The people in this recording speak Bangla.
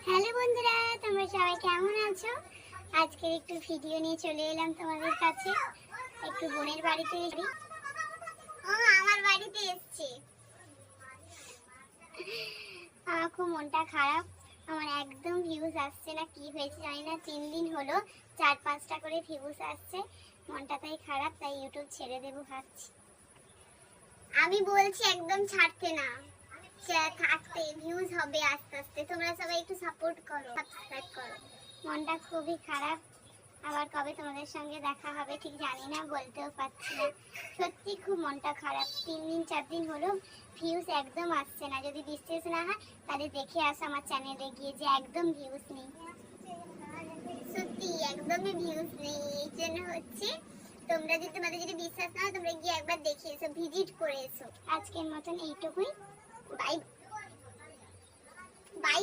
হ্যালো বন্ধুরা, তোমরা সবাই কেমন আছো? আজকের একটু ভিডিও নিয়ে চলে এলাম তোমাদের কাছে। একটু বোনের বাড়িতে আমার বাড়িতে এসেছি। আমার খুব মনটা খারাপ। আমার একদম ভিউজ আসছে না, কি হয়েছে জানি না। 3 দিন হলো 4-5টা করে ভিউজ আসছে। মনটা তাই খারাপ, তাই ইউটিউব ছেড়ে দেবো ভাবছি। আমি বলছি একদম ছাড়তে না, থাকতে ভিউজ হবে আস্তে আস্তে। তোমরা সবাই একটু সাপোর্ট করো, সাবস্ক্রাইব করো। মনটা খুবই খারাপ। আবার কবে তোমাদের সঙ্গে দেখা হবে ঠিক জানি না, বলতেও পারছি না। সত্যি খুব মনটা খারাপ। 3 দিন 4 দিন হলো ভিউজ একদম আসছে না। যদি বিশ্বাস না হয় তাহলে দেখে আসো আমার চ্যানেলে গিয়ে যে একদম ভিউজ নেই। সত্যি একদমই ভিউজ নেই। এই জন্য হচ্ছে তোমাদের যদি বিশ্বাস না হয় তোমরা গিয়ে একবার দেখে এসো, ভিজিট করে এসো। আজকের মতন এইটুকুই। Bye bye.